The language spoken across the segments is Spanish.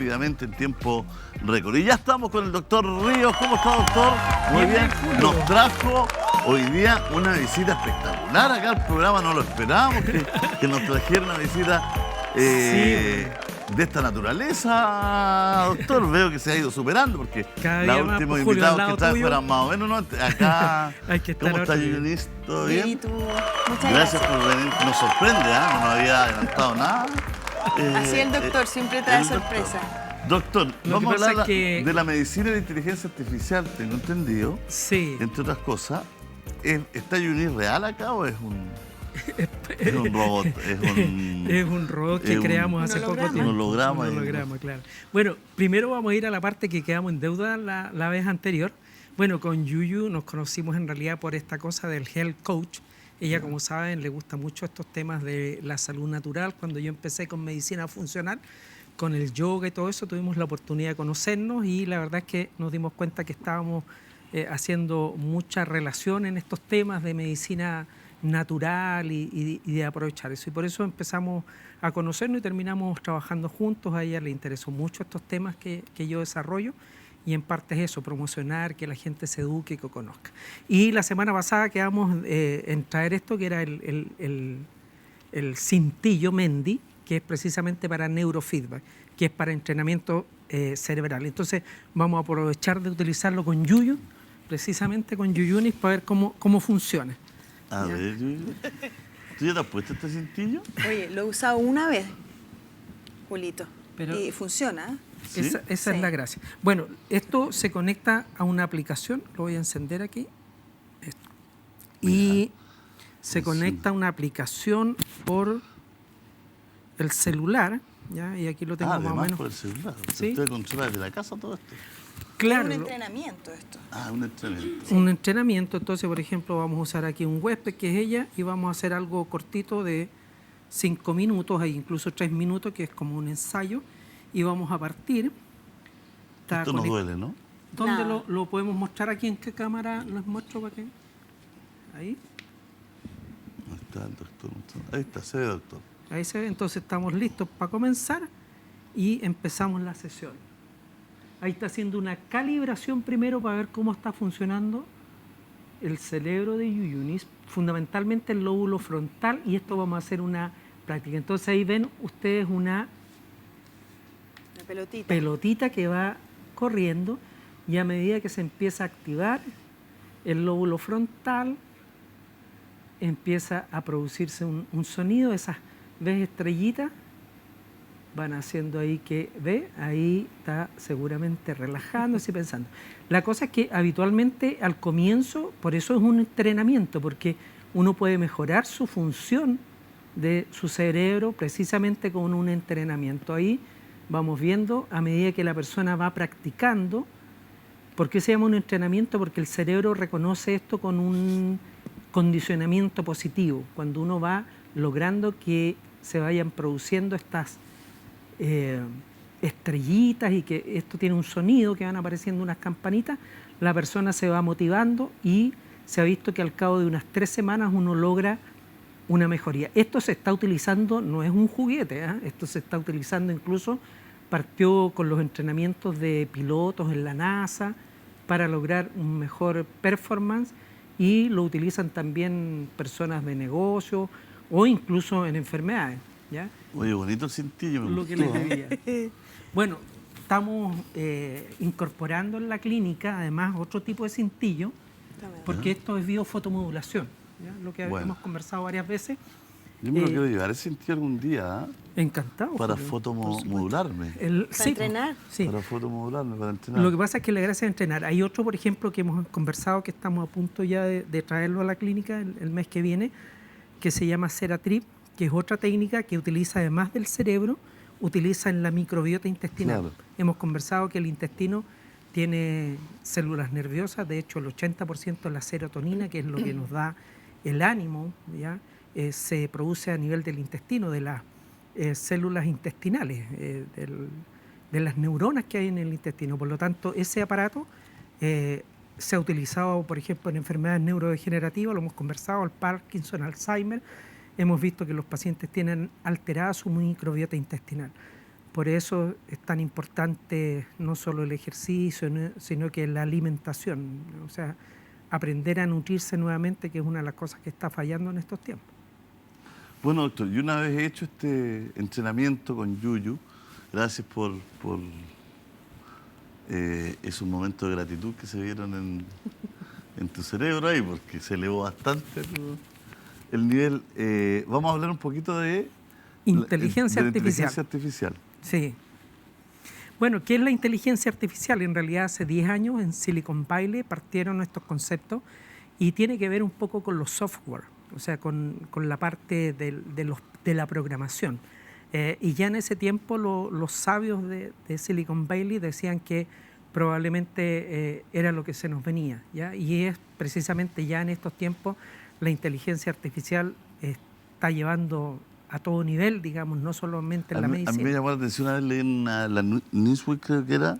rápidamente en tiempo récord. Y ya estamos con el doctor Ríos. ¿Cómo está, doctor? Muy bien. Nos trajo hoy día una visita espectacular acá al programa. No lo esperábamos que nos trajera una visita de esta naturaleza, doctor. Veo que se ha ido superando porque los últimos invitados que trajo eran más o menos, ¿no? Acá, Hay que estar. ¿Cómo está, Yunis? ¿Todo bien? ¿Y tú? Muchas Gracias por venir. Nos sorprende, ¿ah? No nos había adelantado nada. Así el doctor siempre trae sorpresa. Doctor, vamos a hablar de la medicina y la inteligencia artificial, tengo entendido. Sí. Entre otras cosas. ¿Está Yunis real acá o es un robot? Es un robot que creamos hace poco tiempo. Un holograma. Claro. Bueno, primero vamos a ir a la parte que quedamos en deuda la vez anterior. Bueno, con Yuyu nos conocimos en realidad por esta cosa del Health Coach. Ella, como saben, le gusta mucho estos temas de la salud natural. Cuando yo empecé con medicina funcional, con el yoga y todo eso, tuvimos la oportunidad de conocernos y la verdad es que nos dimos cuenta que estábamos haciendo mucha relación en estos temas de medicina natural y de aprovechar eso. Y por eso empezamos a conocernos y terminamos trabajando juntos. A ella le interesó mucho estos temas que yo desarrollo. Y en parte es eso, promocionar, que la gente se eduque y que conozca. Y la semana pasada quedamos en traer esto, que era el cintillo Mendi, que es precisamente para neurofeedback, que es para entrenamiento cerebral. Entonces vamos a aprovechar de utilizarlo con Yuyu, precisamente con Yuyunis, para ver cómo funciona. A ver, Yuyu. ¿Tú ya te has puesto este cintillo? Oye, lo he usado una vez, Julito, y funciona. ¿Sí? Esa es la gracia. Bueno, esto se conecta a una aplicación, lo voy a encender aquí. Esto. Y se conecta a una aplicación por el celular, ¿ya? Y aquí lo tengo más o menos. Por el celular. ¿Sí? ¿Usted controla desde la casa todo esto? Claro. Es un entrenamiento esto. Un entrenamiento. Un entrenamiento. Entonces, por ejemplo, vamos a usar aquí un huésped, que es ella, y vamos a hacer algo cortito de 5 minutos, hay incluso 3 minutos, que es como un ensayo. Y vamos a partir. Esto no duele, ¿no? ¿Dónde lo podemos mostrar aquí? ¿En qué cámara les muestro para qué? Ahí. Ahí está el doctor. Ahí está, se ve, doctor. Ahí se ve. Entonces estamos listos para comenzar y empezamos la sesión. Ahí está haciendo una calibración primero para ver cómo está funcionando el cerebro de Yuyunis, fundamentalmente el lóbulo frontal, y esto vamos a hacer una práctica. Entonces ahí ven ustedes una pelotita que va corriendo, y a medida que se empieza a activar el lóbulo frontal, empieza a producirse un sonido. Esas, ¿ves? Estrellitas van haciendo ahí que, ¿ve? Ahí está seguramente relajándose y pensando. La cosa es que habitualmente al comienzo, por eso es un entrenamiento, porque uno puede mejorar su función de su cerebro precisamente con un entrenamiento. Ahí vamos viendo a medida que la persona va practicando. ¿Por qué se llama un entrenamiento? Porque el cerebro reconoce esto con un condicionamiento positivo, cuando uno va logrando que se vayan produciendo estas estrellitas y que esto tiene un sonido, que van apareciendo unas campanitas, la persona se va motivando y se ha visto que al cabo de unas 3 semanas uno logra una mejoría. Esto se está utilizando, no es un juguete, esto se está utilizando incluso, partió con los entrenamientos de pilotos en la NASA para lograr un mejor performance, y lo utilizan también personas de negocio o incluso en enfermedades, ¿ya? Oye, bonito el cintillo. Lo que les decía. Bueno, estamos incorporando en la clínica además otro tipo de cintillo, porque esto es biofotomodulación, ¿ya? Lo que hemos conversado varias veces. Yo me lo quiero llevar ese cintillo algún día. Encantado. Para fotomodularme. ¿Para entrenar? Sí. Para fotomodularme, para entrenar. Lo que pasa es que la gracia es entrenar. Hay otro, por ejemplo, que hemos conversado, que estamos a punto ya de traerlo a la clínica el mes que viene, que se llama Ceratrip, que es otra técnica que utiliza, además del cerebro, utiliza en la microbiota intestinal. Claro. Hemos conversado que el intestino tiene células nerviosas, de hecho el 80% de la serotonina, que es lo que nos da el ánimo, ¿ya? Se produce a nivel del intestino, de las células intestinales, de las neuronas que hay en el intestino. Por lo tanto, ese aparato se ha utilizado, por ejemplo, en enfermedades neurodegenerativas, lo hemos conversado, el Parkinson, Alzheimer. Hemos visto que los pacientes tienen alterada su microbiota intestinal. por eso es tan importante no solo el ejercicio, sino que la alimentación. O sea, aprender a nutrirse nuevamente, que es una de las cosas que está fallando en estos tiempos. Bueno, doctor, yo una vez he hecho este entrenamiento con Yuyu, gracias por esos momentos de gratitud que se vieron en tu cerebro ahí, porque se elevó bastante el nivel. Vamos a hablar un poquito de inteligencia inteligencia artificial. Sí. Bueno, ¿qué es la inteligencia artificial? En realidad hace 10 años en Silicon Valley partieron estos conceptos y tiene que ver un poco con los software, o sea, con la parte de la programación. Y ya en ese tiempo los sabios de Silicon Valley decían que probablemente era lo que se nos venía, ¿ya? Y es precisamente ya en estos tiempos la inteligencia artificial está llevando a todo nivel, digamos, no solamente en la medicina. A mí me llamó la atención una vez leí en la Newsweek, creo que era,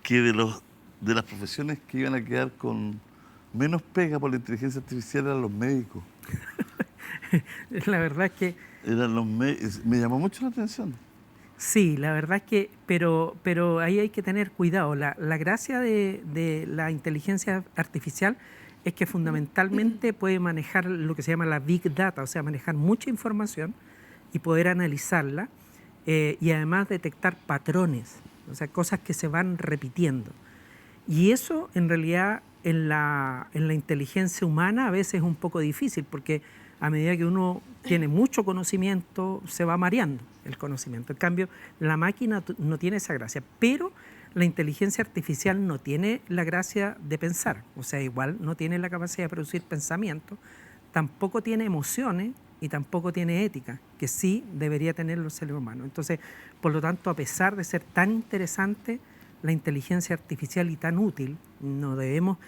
que de las profesiones que iban a quedar con menos pega por la inteligencia artificial eran los médicos. La verdad es que... Me llamó mucho la atención. Sí, la verdad es que, pero ahí hay que tener cuidado. La gracia de la inteligencia artificial es que fundamentalmente puede manejar lo que se llama la Big Data, o sea, manejar mucha información y poder analizarla y además detectar patrones, o sea, cosas que se van repitiendo. Y eso en realidad en la inteligencia humana a veces es un poco difícil porque a medida que uno tiene mucho conocimiento se va mareando el conocimiento. En cambio, la máquina no tiene esa gracia, pero la inteligencia artificial no tiene la gracia de pensar, o sea, igual no tiene la capacidad de producir pensamiento, tampoco tiene emociones y tampoco tiene ética, que sí debería tener los seres humanos. Entonces, por lo tanto, a pesar de ser tan interesante la inteligencia artificial y tan útil, no debemos...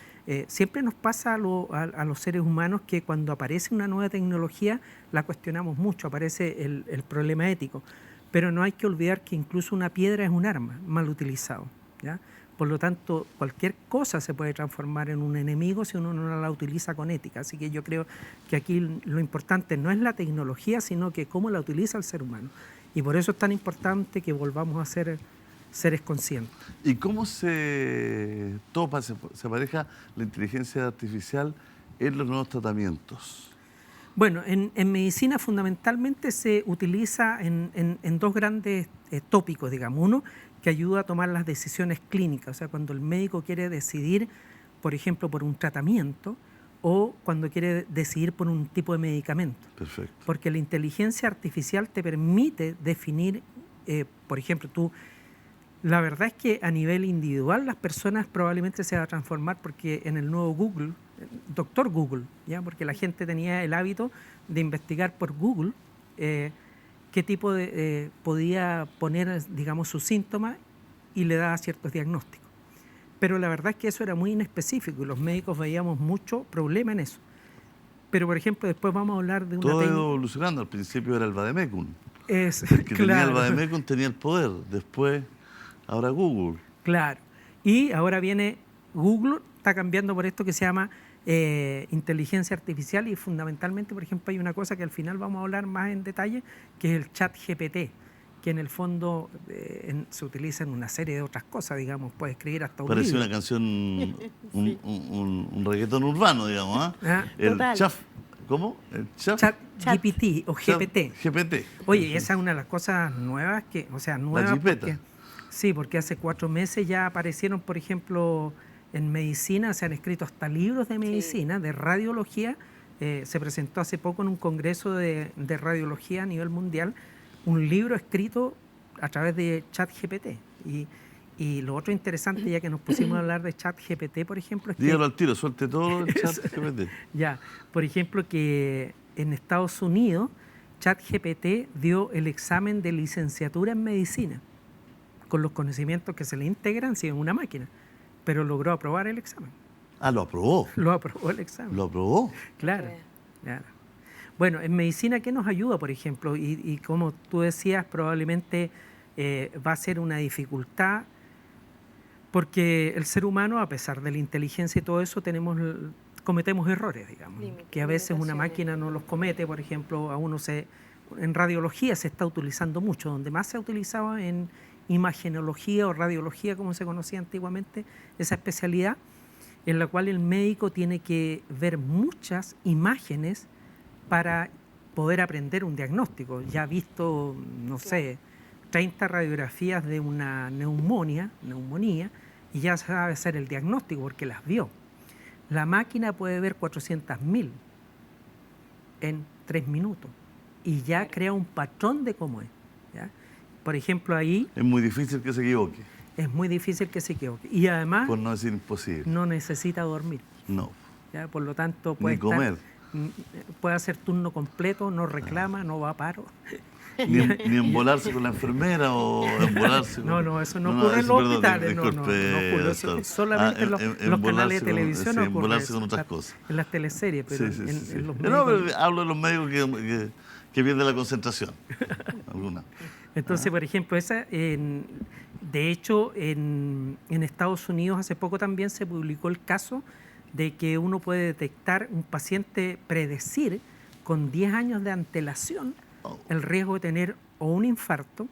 siempre nos pasa a los seres humanos que cuando aparece una nueva tecnología la cuestionamos mucho, aparece el problema ético. Pero no hay que olvidar que incluso una piedra es un arma mal utilizado, ¿ya? Por lo tanto, cualquier cosa se puede transformar en un enemigo si uno no la utiliza con ética. Así que yo creo que aquí lo importante no es la tecnología, sino que cómo la utiliza el ser humano. Y por eso es tan importante que volvamos a ser seres conscientes. ¿Y cómo se topa, se apareja la inteligencia artificial en los nuevos tratamientos? Bueno, en medicina fundamentalmente se utiliza en dos grandes tópicos, digamos. Uno, que ayuda a tomar las decisiones clínicas, o sea, cuando el médico quiere decidir, por ejemplo, por un tratamiento o cuando quiere decidir por un tipo de medicamento. Perfecto. Porque la inteligencia artificial te permite definir, por ejemplo, la verdad es que a nivel individual las personas probablemente se va a transformar porque en el nuevo Google, doctor Google, ¿ya? Porque la gente tenía el hábito de investigar por Google qué tipo de podía poner, digamos, sus síntomas y le daba ciertos diagnósticos. Pero la verdad es que eso era muy inespecífico y los médicos veíamos mucho problema en eso. Pero, por ejemplo, después vamos a hablar de una Todo ha ido evolucionando. Al principio era el Vademecum. El que tenía el Vademecum tenía el poder. Después, ahora Google. Claro. Y ahora viene Google, está cambiando por esto que se llama inteligencia artificial y fundamentalmente, por ejemplo, hay una cosa que al final vamos a hablar más en detalle, que es el ChatGPT, que en el fondo se utiliza en una serie de otras cosas, digamos, puede escribir hasta un Parece libro. una canción, un reggaetón urbano, digamos, ¿eh? Ah, el chaf, ¿cómo? El ChatGPT o GPT. GPT. Oye, esa es una de las cosas nuevas que, o sea, nuevas chipeta. Porque hace 4 meses ya aparecieron, por ejemplo, en medicina, se han escrito hasta libros de medicina, de radiología. Se presentó hace poco en un congreso de radiología a nivel mundial un libro escrito a través de ChatGPT. Y lo otro interesante, ya que nos pusimos a hablar de ChatGPT, por ejemplo, es Dígalo que... al tiro, suelte todo el ChatGPT. Ya, por ejemplo, que en Estados Unidos ChatGPT dio el examen de licenciatura en medicina con los conocimientos que se le integran en una máquina, pero logró aprobar el examen. Ah, lo aprobó. Lo aprobó el examen. Lo aprobó. Claro, claro. Bueno, en medicina, ¿qué nos ayuda, por ejemplo? Y como tú decías, probablemente va a ser una dificultad porque el ser humano, a pesar de la inteligencia y todo eso, cometemos errores, digamos, que a veces una máquina no los comete. Por ejemplo, a uno se en radiología se está utilizando mucho, donde más se ha utilizado en imagenología o radiología, como se conocía antiguamente, esa especialidad, en la cual el médico tiene que ver muchas imágenes para poder aprender un diagnóstico. Ya ha visto, no sé, 30 radiografías de una neumonía, y ya sabe hacer el diagnóstico porque las vio. La máquina puede ver 400.000 en 3 minutos y ya crea un patrón de cómo es, ¿ya? Por ejemplo, ahí... Es muy difícil que se equivoque. Es muy difícil que se equivoque. Y además... Por no decir imposible. No necesita dormir. No. ¿Ya? Por lo tanto, puede ni comer. Puede hacer turno completo, no reclama, no va a paro. Ni embolarse con la enfermera o embolarse con... No, eso no ocurre en los hospitales. No ocurre. Eso, solamente en los canales de televisión ocurre embolarse eso, con otras cosas. En las teleseries, pero sí. En los médicos... No, pero hablo de los médicos que pierden la concentración. Alguna. Entonces, por ejemplo, de hecho, en Estados Unidos hace poco también se publicó el caso de que uno puede detectar un paciente, predecir con 10 años de antelación el riesgo de tener o un infarto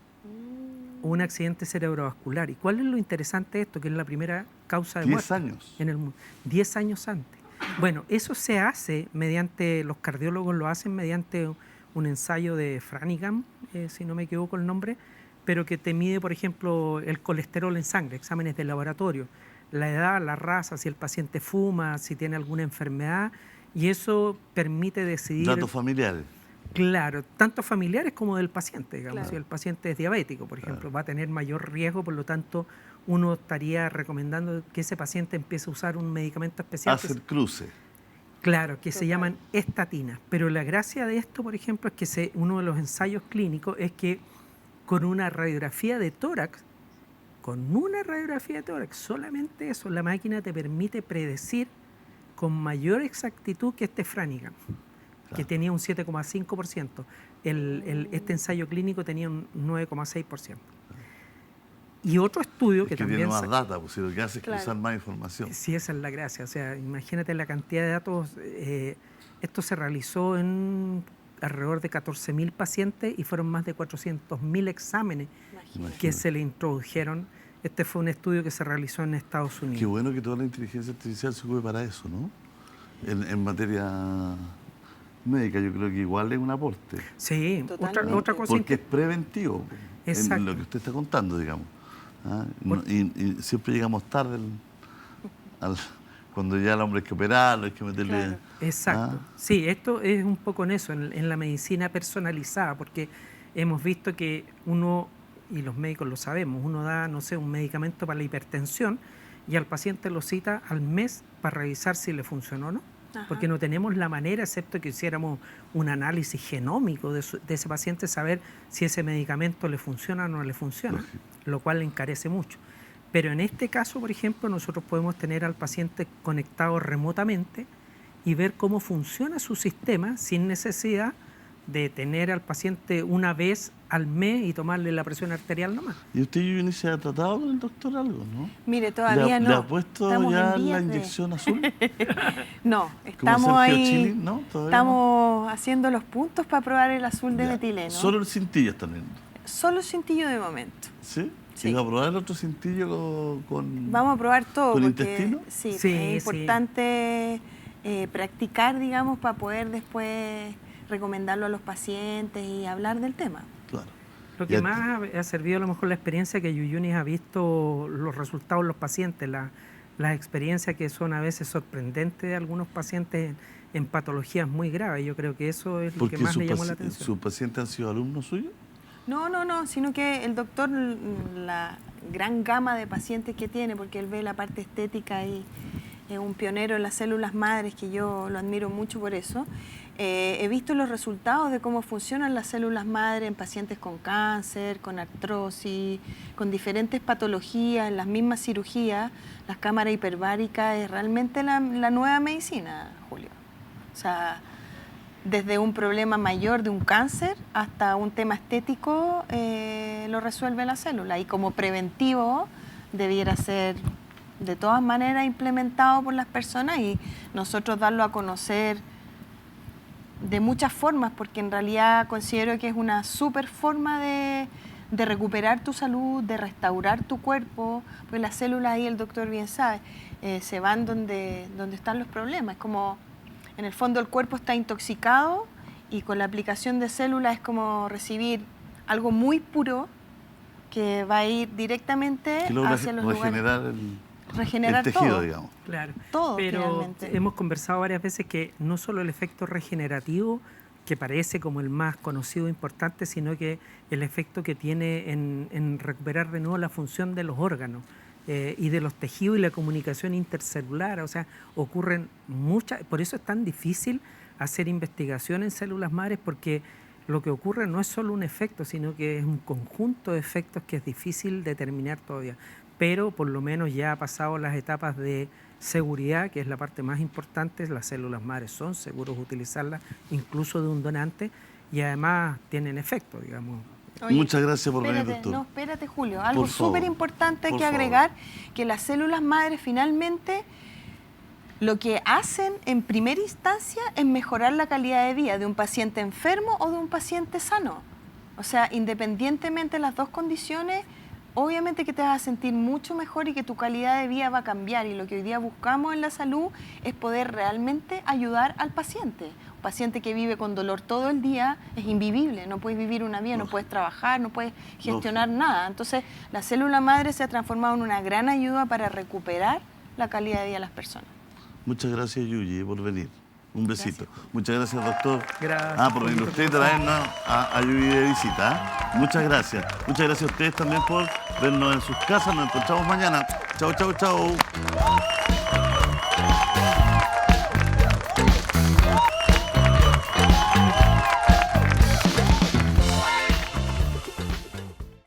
o un accidente cerebrovascular. ¿Y cuál es lo interesante de esto? Que es la primera causa de muerte. 10 años. En el mundo. 10 años antes. Bueno, eso se hace mediante, los cardiólogos lo hacen mediante un ensayo de Framingham, si no me equivoco el nombre, pero que te mide, por ejemplo, el colesterol en sangre, exámenes de laboratorio, la edad, la raza, si el paciente fuma, si tiene alguna enfermedad, y eso permite decidir... Datos familiares. Claro, tanto familiares como del paciente, digamos. Claro. Si el paciente es diabético, por ejemplo, va a tener mayor riesgo, por lo tanto, uno estaría recomendando que ese paciente empiece a usar un medicamento especial. Hacer cruce. Claro, que se llaman estatinas. Pero la gracia de esto, por ejemplo, es que uno de los ensayos clínicos es que con una radiografía de tórax, solamente eso, la máquina te permite predecir con mayor exactitud que este Framingham, que tenía un 7,5%. Este ensayo clínico tenía un 9,6%. Y otro estudio que también... tiene más data, pues si lo que hace es Claro. cruzar más información. Sí, esa es la gracia. O sea, imagínate la cantidad de datos. Esto se realizó en alrededor de 14.000 pacientes y fueron más de 400.000 exámenes que se le introdujeron. Este fue un estudio que se realizó en Estados Unidos. Qué bueno que toda la inteligencia artificial se ocupe para eso, ¿no? En materia médica yo creo que igual es un aporte. Sí, Totalmente. otra cosa... Porque es preventivo Exacto. en lo que usted está contando, digamos. ¿Ah? Y siempre llegamos tarde cuando ya el hombre hay que operarlo, hay que meterle... Claro. Exacto. ¿Ah? Sí, esto es un poco en eso, en la medicina personalizada, porque hemos visto que uno, y los médicos lo sabemos, uno da, no sé, un medicamento para la hipertensión y al paciente lo cita al mes para revisar si le funcionó o no. Ajá. Porque no tenemos la manera, excepto que hiciéramos un análisis genómico de ese paciente, saber si ese medicamento le funciona o no le funciona, Lógico. lo cual le encarece mucho. Pero en este caso, por ejemplo, nosotros podemos tener al paciente conectado remotamente y ver cómo funciona su sistema sin necesidad de tener al paciente una vez al mes y tomarle la presión arterial nomás. ¿Y usted, Yuni, se ha tratado con el doctor algo, no? Mire, todavía no. ¿Le ha puesto Estamos ya en la vías de- inyección azul? No, Como estamos Sergio ahí. Chili, ¿no? Todavía Estamos haciendo los puntos para probar el azul de Ya. metileno. Solo el cintillo están viendo. Solo el cintillo de momento. ¿Sí? Sí. ¿Y va a probar el otro cintillo con...? Vamos a probar todo. ¿Con porque, intestino? Sí, Sí, es sí. importante practicar, digamos, para poder después recomendarlo a los pacientes y hablar del tema. Claro. Lo que más ha servido a lo mejor la experiencia que Yuyunis ha visto los resultados de los pacientes, las experiencias que son a veces sorprendentes de algunos pacientes en patologías muy graves. Yo creo que eso es lo que más le llamó la atención. ¿Sus pacientes han sido alumnos suyos? No, sino que el doctor, la gran gama de pacientes que tiene, porque él ve la parte estética y es un pionero en las células madres, que yo lo admiro mucho por eso. He visto los resultados de cómo funcionan las células madres en pacientes con cáncer, con artrosis, con diferentes patologías, en las mismas cirugías. Las cámaras hiperbáricas es realmente la nueva medicina, Julio. O sea, desde un problema mayor de un cáncer hasta un tema estético lo resuelve la célula. Y como preventivo debiera ser de todas maneras implementado por las personas y nosotros darlo a conocer de muchas formas, porque en realidad considero que es una súper forma de recuperar tu salud, de restaurar tu cuerpo, pues las células ahí, el doctor bien sabe, se van donde están los problemas. Es como, en el fondo el cuerpo está intoxicado y con la aplicación de células es como recibir algo muy puro que va a ir directamente Que logra hacia los lugares. regenerar el tejido, todo. digamos. Claro, Todo, pero finalmente. hemos conversado varias veces que no solo el efecto regenerativo, que parece como el más conocido e importante, sino que el efecto que tiene en recuperar de nuevo la función de los órganos y de los tejidos y la comunicación intercelular. O sea, ocurren muchas, por eso es tan difícil hacer investigación en células madres, porque lo que ocurre no es solo un efecto, sino que es un conjunto de efectos que es difícil determinar todavía. Pero por lo menos ya ha pasado las etapas de seguridad, que es la parte más importante. Las células madres son seguros utilizarlas, incluso de un donante, y además tienen efecto, digamos. Oye, Muchas gracias por venir, espérate, doctor. no, espérate, Julio. Algo Por favor, súper importante hay por que favor. agregar, que las células madres finalmente lo que hacen en primera instancia es mejorar la calidad de vida de un paciente enfermo o de un paciente sano. O sea, independientemente de las dos condiciones, obviamente que te vas a sentir mucho mejor y que tu calidad de vida va a cambiar. Y lo que hoy día buscamos en la salud es poder realmente ayudar al paciente. Un paciente que vive con dolor todo el día es invivible, no puedes vivir una vida, no puedes trabajar, no puedes gestionar nada. Entonces, la célula madre se ha transformado en una gran ayuda para recuperar la calidad de vida de las personas. Muchas gracias, Yuyi, por venir. Un besito. Muchas gracias, doctor. Gracias, Por venir Julito, usted y por traernos a Yuyi de visita. Muchas gracias. Muchas gracias a ustedes también por vernos en sus casas. Nos encontramos mañana. Chao, chao, chao.